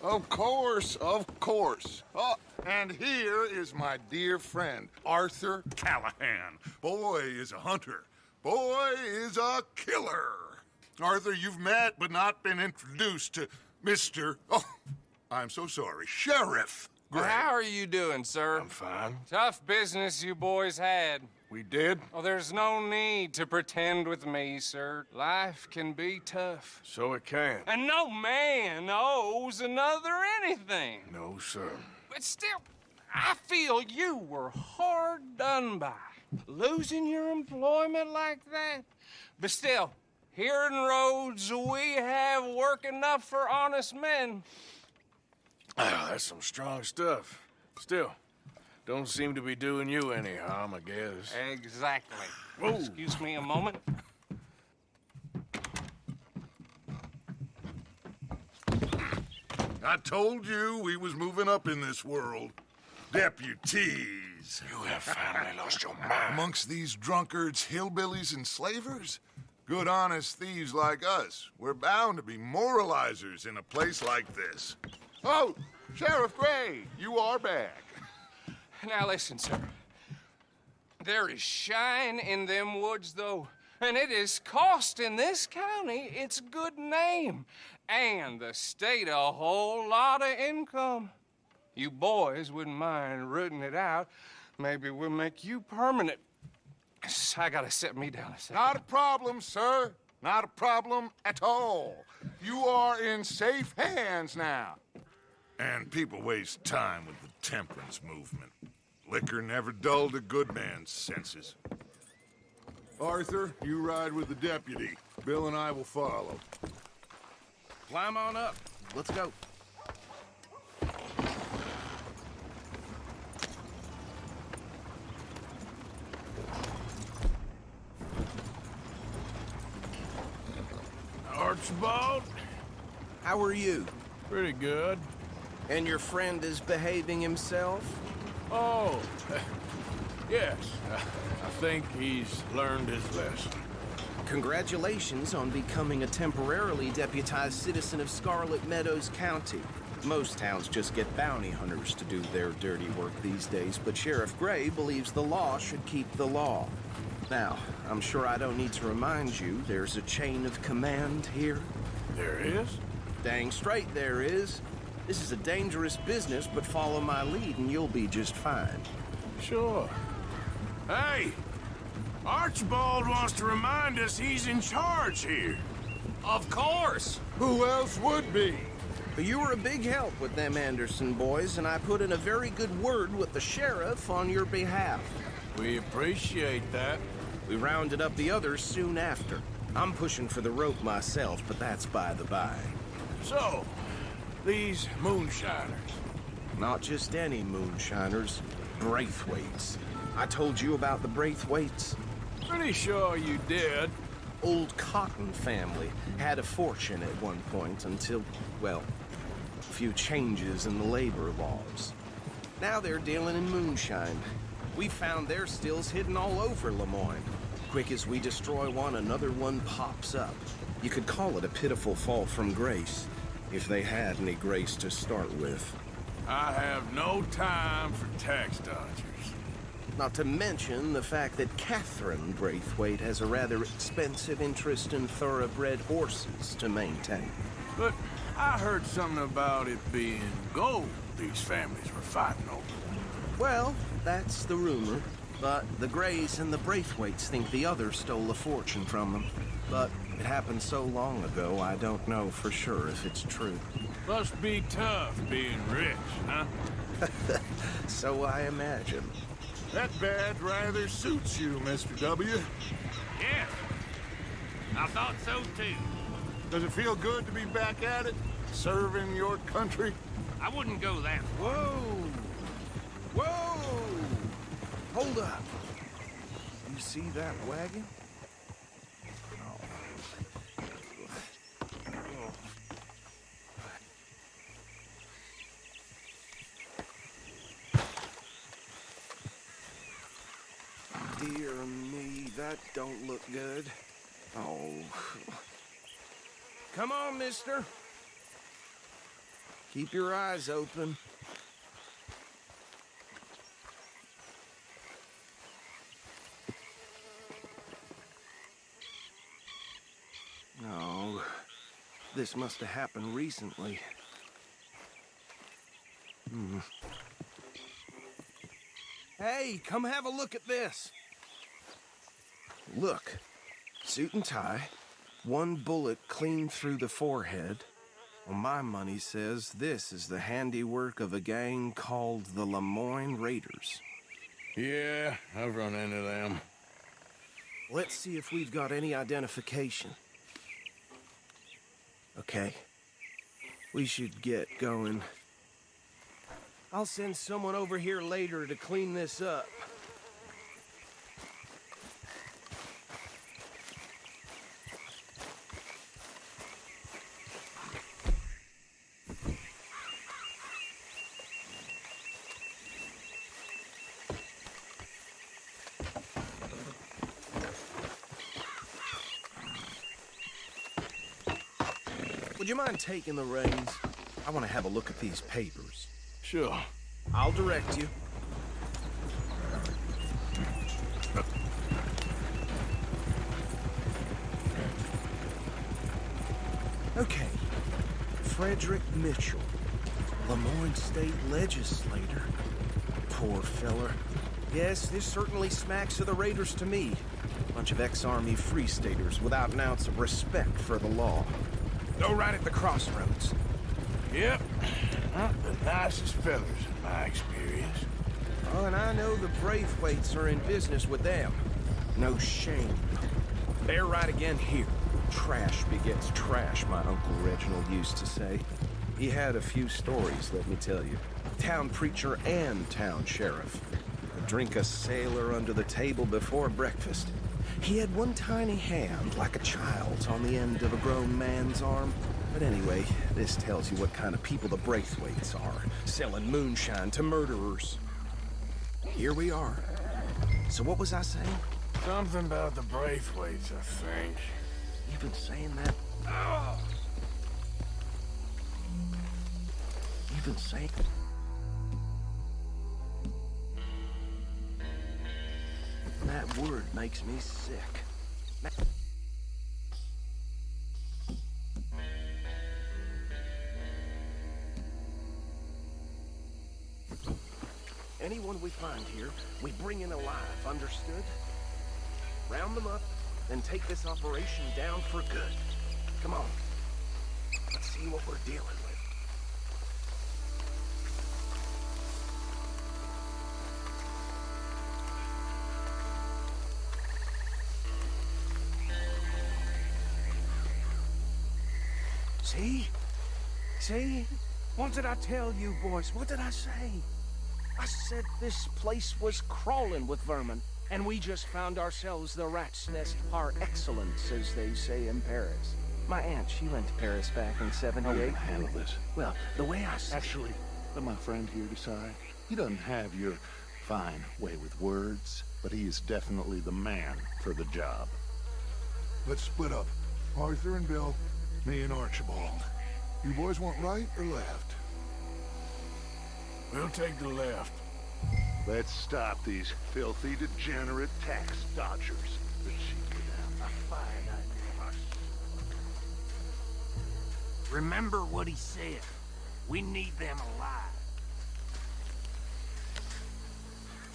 Of course, of course. Oh, and here is my dear friend, Arthur Callahan. Boy is a hunter. Boy is a killer. Arthur, you've met but not been introduced to Mr. Oh, I'm so sorry, Sheriff Gray. How are you doing, sir? I'm fine. Tough business you boys had. We did? Oh, there's no need to pretend with me, sir. Life can be tough. So it can. And no man owes another anything. No, sir. But still, I feel you were hard done by. Losing your employment like that. But still, here in Rhodes, we have work enough for honest men. Ah, that's some strong stuff. Still, don't seem to be doing you any harm, I guess. Exactly. Whoa. Excuse me a moment. I told you we was moving up in this world. Deputies. You have finally lost your mind. Amongst these drunkards, hillbillies, and slavers? Good, honest thieves like us. We're bound to be moralizers in a place like this. Oh, Sheriff Gray, you are back. Now listen, sir. There is shine in them woods, though, and it is costing this county its good name and the state a whole lot of income. You boys wouldn't mind rooting it out. Maybe we'll make you permanent. I gotta sit me down a second. Not a problem, sir. Not a problem at all. You are in safe hands now. And people waste time with the temperance movement. Liquor never dulled a good man's senses. Arthur, you ride with the deputy. Bill and I will follow. Climb on up. Let's go. Archibald? How are you? Pretty good. And your friend is behaving himself? Oh, yes. I think he's learned his lesson. Congratulations on becoming a temporarily deputized citizen of Scarlet Meadows County. Most towns just get bounty hunters to do their dirty work these days, but Sheriff Gray believes the law should keep the law. Now, I'm sure I don't need to remind you, there's a chain of command here. There is? Dang straight there is. This is a dangerous business, but follow my lead and you'll be just fine. Sure. Hey! Archibald wants to remind us he's in charge here. Of course! Who else would be? But you were a big help with them Anderson boys, and I put in a very good word with the sheriff on your behalf. We appreciate that. We rounded up the others soon after. I'm pushing for the rope myself, but that's by the by. So, these moonshiners. Not just any moonshiners, Braithwaites. I told you about the Braithwaites? Pretty sure you did. Old Cotton family had a fortune at one point until, well, a few changes in the labor laws. Now they're dealing in moonshine. We found their stills hidden all over Lemoyne. Quick as we destroy one, another one pops up. You could call it a pitiful fall from grace, if they had any grace to start with. I have no time for tax dodgers. Not to mention the fact that Catherine Braithwaite has a rather expensive interest in thoroughbred horses to maintain. But I heard something about it being gold these families were fighting over. Well, that's the rumor. But the Grays and the Braithwaites think the other stole a fortune from them. But it happened so long ago, I don't know for sure if it's true. Must be tough being rich, huh? So I imagine. That badge rather suits you, Mr. W. Yes, I thought so too. Does it feel good to be back at it? Serving your country? I wouldn't go that far. Whoa! Whoa! Hold up. You see that wagon? Dear me, that don't look good. Oh. Come on, mister. Keep your eyes open. No, this must have happened recently. Hey, come have a look at this. Look, suit and tie, one bullet clean through the forehead. Well, my money says this is the handiwork of a gang called the Lemoyne Raiders. Yeah, I've run into them. Let's see if we've got any identification. Okay. We should get going. I'll send someone over here later to clean this up. Would you mind taking the reins? I want to have a look at these papers. Sure. I'll direct you. Okay. Frederick Mitchell, Lemoyne State Legislator. Poor feller. Yes, this certainly smacks of the Raiders to me. Bunch of ex-Army Free Staters without an ounce of respect for the law. Go right at the crossroads. Yep. Not the nicest fellas in my experience. Oh, and I know the Braithwaites are in business with them. No shame. They're right again here. Trash begets trash, my Uncle Reginald used to say. He had a few stories, let me tell you. Town preacher and town sheriff. Drink a sailor under the table before breakfast. He had one tiny hand, like a child's, on the end of a grown man's arm. But anyway, this tells you what kind of people the Braithwaites are, selling moonshine to murderers. Here we are. So what was I saying? Something about the Braithwaites, I think. You've been saying that? You've been saying... That word makes me sick. Anyone we find here, we bring in alive, understood? Round them up, then take this operation down for good. Come on. Let's see what we're dealing with. See? See? What did I tell you, boys? What did I say? I said this place was crawling with vermin, and we just found ourselves the rat's nest par excellence, as they say in Paris. My aunt, she went to Paris back in '78. How will you handle this? Well, the way I see Actually, let my friend here decide. He doesn't have your fine way with words, but he is definitely the man for the job. Let's split up. Arthur and Bill, me and Archibald. You boys want right or left? We'll take the left. Let's stop these filthy, degenerate tax dodgers. Remember what he said. We need them alive.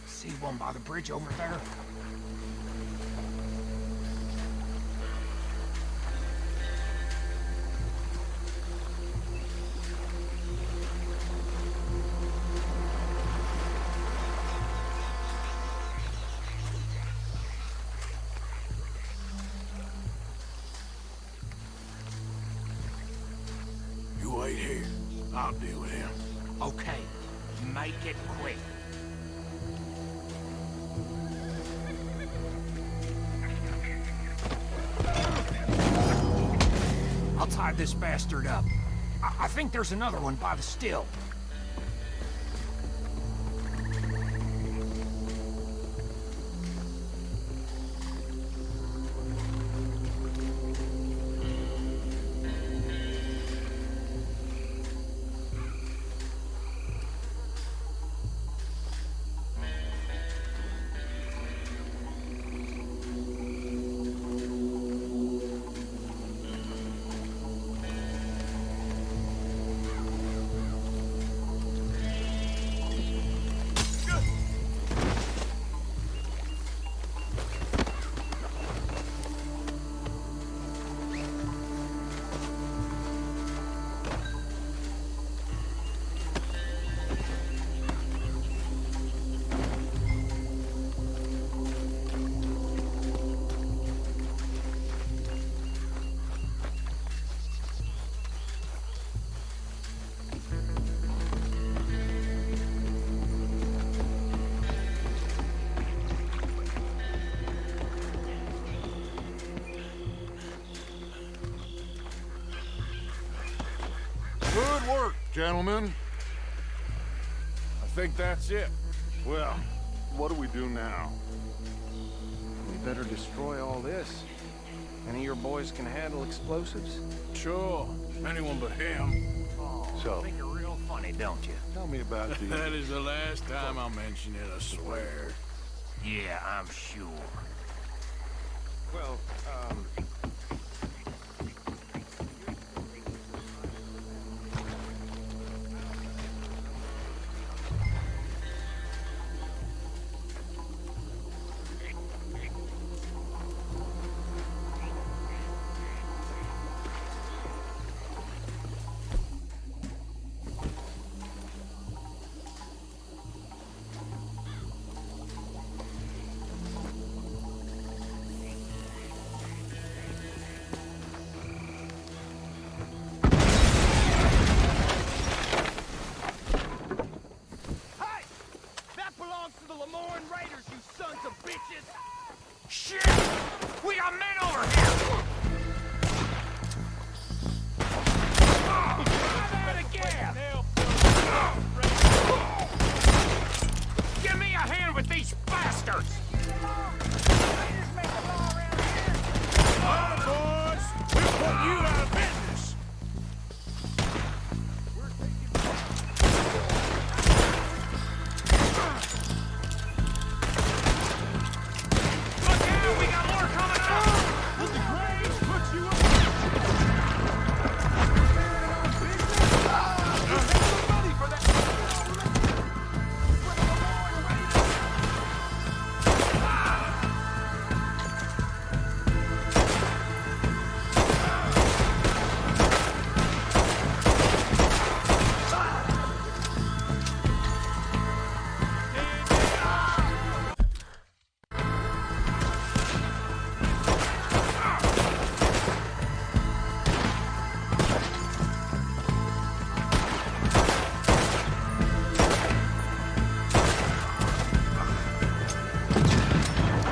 See one by the bridge over there? You wait here. I'll deal with him. Okay, make it quick. I'll tie this bastard up. I think there's another one by the still. Gentlemen, I think that's it. well, what do we do now? We better destroy all this. Any of your boys can handle explosives? Sure. Anyone but him. So, Think you're real funny, don't you? tell me about the... That is the last time I'll mention it, I swear. Yeah, I'm sure. Well, Shit! We got men over here! I'm out of gas! Give me a hand with these bastards! All right, boys! We'll put you out of business! Look out! We got more coming up! Let the graves put you up!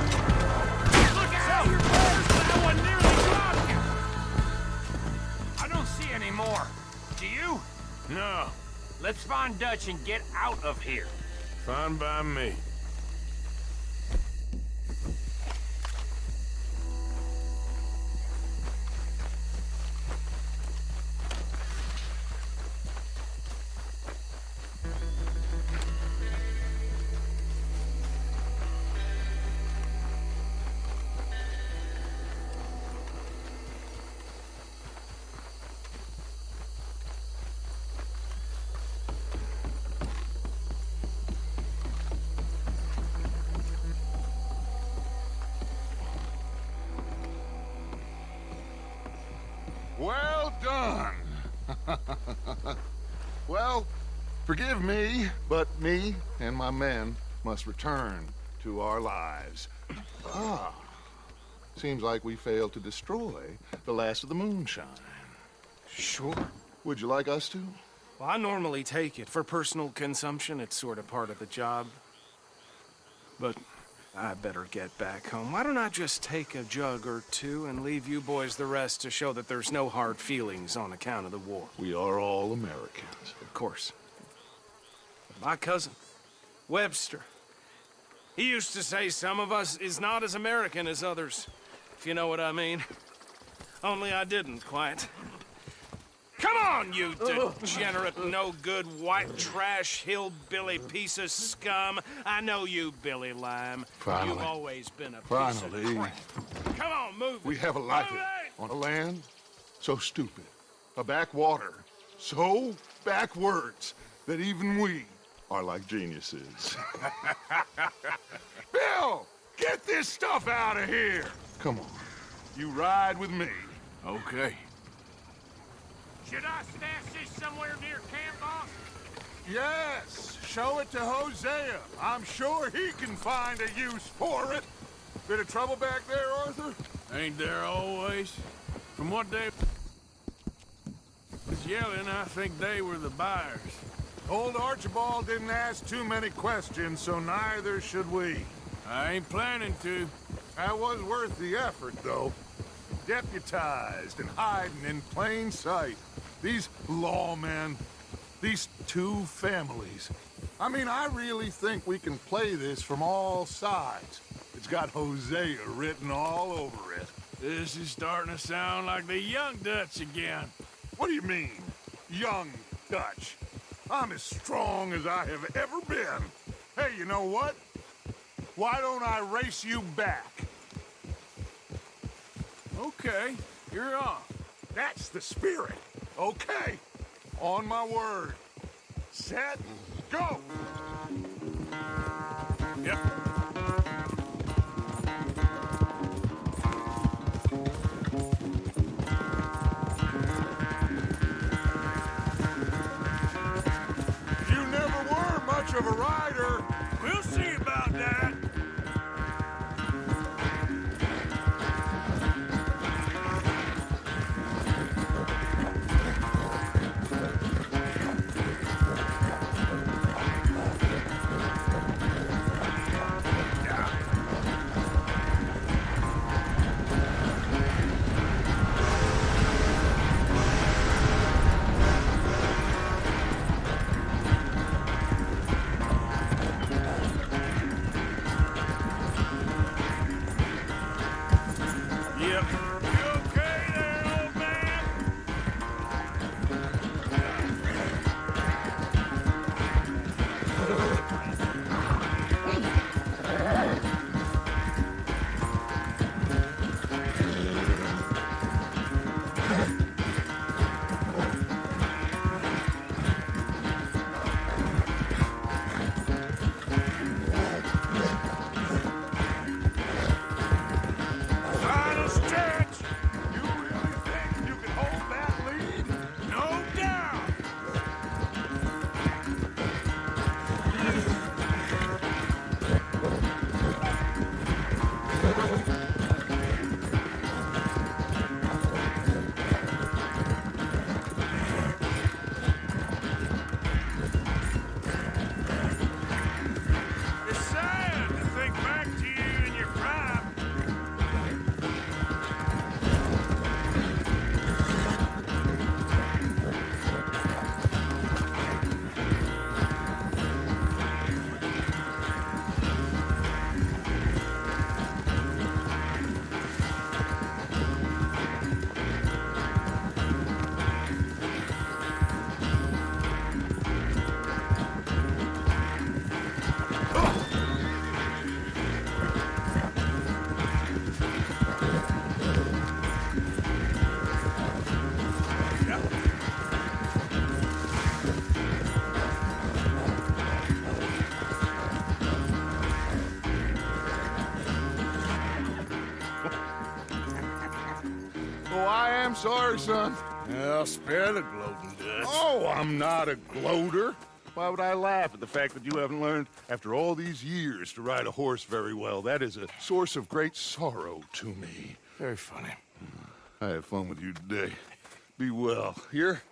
Look out! That one nearly dropped you! I don't see any more. Do you? No, Let's find Dutch and get out of here. fine by me. Well done. Well, forgive me, but me and my men must return to our lives. Ah, seems like we failed to destroy the last of the moonshine. sure. Would you like us to? Well, I normally take it. For personal consumption, it's sort of part of the job. But I better get back home. Why don't I just take a jug or two and leave you boys the rest to show that there's no hard feelings on account of the war? We are all Americans. Of course. My cousin, Webster, he used to say some of us is not as American as others, if you know what I mean. Only I didn't quite. Come on, you degenerate, no-good, white trash, hillbilly piece of scum. I know you, Billy Lime. Finally. You've always been a piece Finally. of crap. Come on, move We it. have a life Move it! on a land so stupid, a backwater so backwards that even we are like geniuses. Bill, get this stuff out of here! Come on, you ride with me. Okay. Should I stash this somewhere near camp, boss? Yes, show it to Hosea. I'm sure he can find a use for it. Bit of trouble back there, Arthur? Ain't there always? From what they was yelling, I think they were the buyers. Old Archibald didn't ask too many questions, so neither should we. I ain't planning to. That was worth the effort, though. Deputized and hiding in plain sight. These lawmen, These two families. I mean, I really think we can play this from all sides. It's got Hosea written all over it. This is starting to sound like the Young Dutch again. What do you mean, young Dutch? I'm as strong as I have ever been. Hey, you know what? Why don't I race you back? Okay, you're on. That's the spirit. Okay. On my word. Set, go! Yep. You never were much of a rider. We'll see about that. Yep. You okay there, old man? Final stretch. You really think you can hold that lead? No doubt. It's sad to think back to you in your prime. Oh, I am sorry, son. Well, spare the gloating, Dutch. Oh, I'm not a gloater. Why would I laugh at the fact that you haven't learned, after all these years, to ride a horse very well? That is a source of great sorrow to me. Very funny. I had fun with you today. Be well. Here?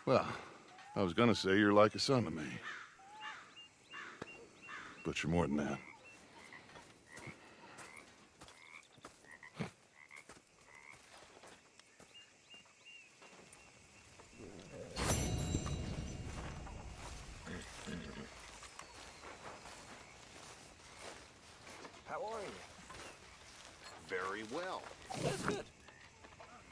Well, I was gonna say you're like a son to me. But you're more than that. How are you? Very well. That's good.